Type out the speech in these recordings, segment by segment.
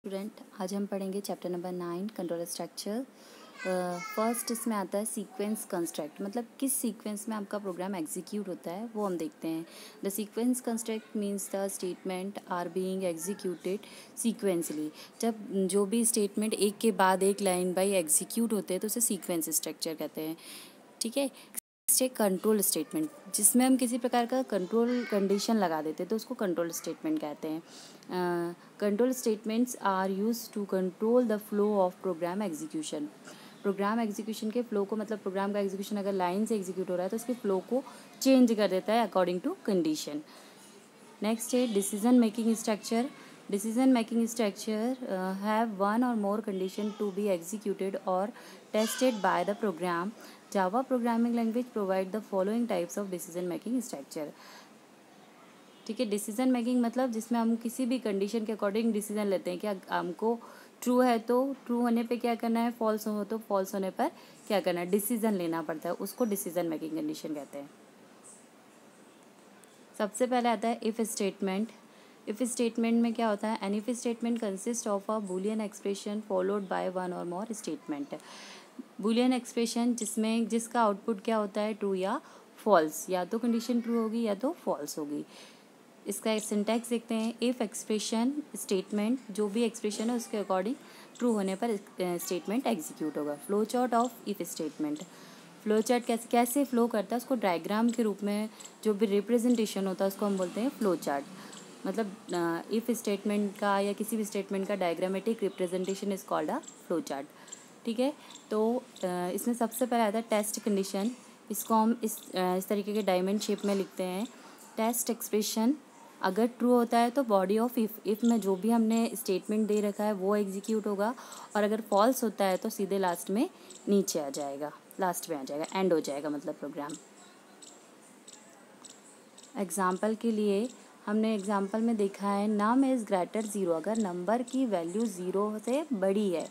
Student, आज हम पढ़ेंगे chapter number 9 control structure. First इसमें आता है सीक्वेंस कंस्ट्रक्ट, मतलब किस सीक्वेंस में आपका प्रोग्राम एग्जीक्यूट होता है वो हम देखते हैं। The sequence construct means the statement are being executed sequentially. जब जो भी स्टेटमेंट एक के बाद एक लाइन बाई एग्जीक्यूट होते हैं तो उसे सीक्वेंस स्ट्रक्चर कहते हैं। ठीक है। कंट्रोल स्टेटमेंट, जिसमें हम किसी प्रकार का कंट्रोल कंडीशन लगा देते हैं तो उसको कंट्रोल स्टेटमेंट कहते हैं। Control statements are use to control the flow of program execution. Program execution के फ्लो को, मतलब प्रोग्राम का एग्जीक्यूशन अगर लाइन से एग्जीक्यूट हो रहा है तो उसके फ्लो को चेंज कर देता है अकॉर्डिंग टू कंडीशन। नेक्स्ट है decision making structure. Decision making structure have one or more condition to be executed or tested by the program. Java programming language provide the following types of decision making structure. ठीक है। Decision making मतलब जिसमें हम किसी भी condition के according decision लेते हैं कि हमको ट्रू है तो ट्रू होने पे क्या करना है, फॉल्स हो तो फॉल्स होने पर क्या करना है, डिसीजन लेना पड़ता है, उसको डिसीजन मेकिंग कंडीशन कहते हैं। सबसे पहले आता है इफ़ स्टेटमेंट। इफ़ स्टेटमेंट में क्या होता है, an if statement consist of a Boolean expression followed by one or more statement. Boolean expression जिसका आउटपुट क्या होता है, ट्रू या फॉल्स, या तो कंडीशन ट्रू होगी या तो फॉल्स होगी। इसका सिंटैक्स देखते हैं। इफ़ एक्सप्रेशन स्टेटमेंट, जो भी एक्सप्रेशन है उसके अकॉर्डिंग ट्रू होने पर स्टेटमेंट एग्जीक्यूट होगा। Flow chart of if statement. Flow chart कैसे फ्लो करता है, उसको डायग्राम के रूप में जो भी रिप्रेजेंटेशन होता है उसको हम बोलते हैं फ्लो चार्ट। मतलब इफ़ स्टेटमेंट का या किसी भी स्टेटमेंट का diagrammatic representation is called a flow chart. ठीक है। तो इसमें सबसे पहले आता है टेस्ट कंडीशन। इसको हम इस तरीके के डायमंड शेप में लिखते हैं। टेस्ट एक्सप्रेशन अगर ट्रू होता है तो बॉडी ऑफ इफ़ में जो भी हमने स्टेटमेंट दे रखा है वो एग्जीक्यूट होगा, और अगर फॉल्स होता है तो सीधे लास्ट में नीचे आ जाएगा, लास्ट में आ जाएगा, एंड हो जाएगा मतलब प्रोग्राम। एग्जाम्पल के लिए हमने एग्जाम्पल में देखा है नम इज़ ग्रेटर 0। अगर नंबर की वैल्यू 0 से बड़ी है,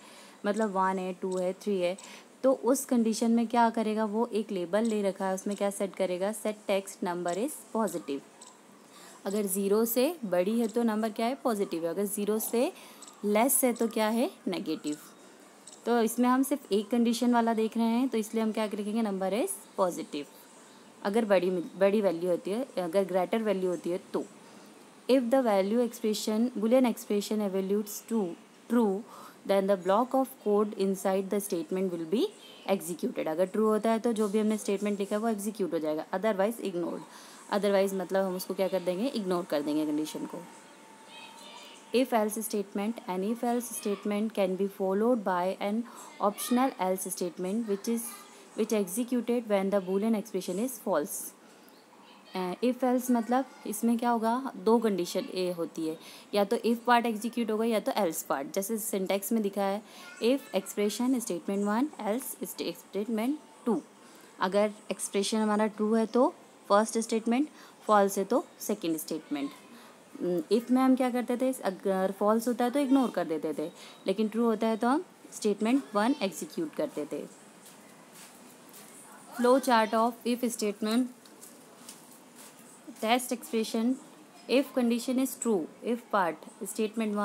मतलब 1 है, 2 है, 3 है, तो उस कंडीशन में क्या करेगा, वो एक लेबल ले रखा है उसमें क्या सेट करेगा, set text number is positive. अगर 0 से बड़ी है तो नंबर क्या है, पॉजिटिव है। अगर 0 से लेस है तो क्या है, नेगेटिव। तो इसमें हम सिर्फ एक कंडीशन वाला देख रहे हैं तो इसलिए हम क्या लिखेंगे, नंबर इज़ पॉजिटिव। अगर बड़ी वैल्यू होती है, अगर ग्रेटर वैल्यू होती है तो if the value expression Boolean expression evaluates to true then the block of code inside the statement will be executed. अगर ट्रू होता है तो जो भी हमने स्टेटमेंट लिखा है वो एग्जीक्यूट हो जाएगा, अदरवाइज इग्नोर्ड। अदरवाइज मतलब हम उसको क्या कर देंगे, इग्नोर कर देंगे कंडीशन को। If else statement, an if else statement can be followed by an optional else statement which executed when the boolean expression is false. If else मतलब इसमें क्या होगा, दो कंडीशन ए होती है, या तो इफ़ पार्ट एग्जीक्यूट होगा या तो एल्स पार्ट। जैसे सिंटैक्स में दिखा है, if expression statement 1 else statement 2। अगर एक्सप्रेशन हमारा ट्रू है तो फर्स्ट स्टेटमेंट, फॉल्स है तो सेकेंड स्टेटमेंट। इफ़ में हम क्या करते थे, अगर फॉल्स होता है तो इग्नोर कर देते थे, लेकिन ट्रू होता है तो हम स्टेटमेंट 1 एग्जीक्यूट करते थे। Flow chart of if statement. Test expression, if condition is true, if part statement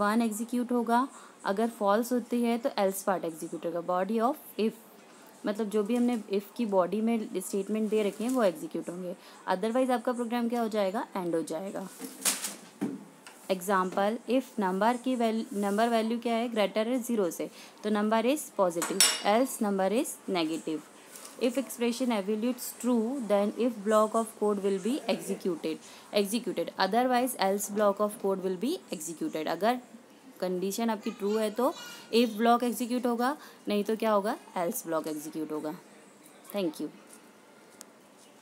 1 execute होगा, अगर फॉल्स होती है तो एल्स पार्ट एग्जीक्यूट होगा। बॉडी ऑफ इफ मतलब जो भी हमने इफ़ की बॉडी में स्टेटमेंट दे रखे हैं वो एग्जीक्यूट होंगे, अदरवाइज आपका प्रोग्राम क्या हो जाएगा, एंड हो जाएगा। एग्जाम्पल, इफ़ नंबर वैल्यू क्या है, ग्रेटर है 0 से तो number is positive, else number is negative. If expression evaluates true then if block of code will be executed, otherwise else block of code will be executed. अगर condition आपकी true है तो if block execute होगा, नहीं तो क्या होगा, else block execute होगा। Thank you.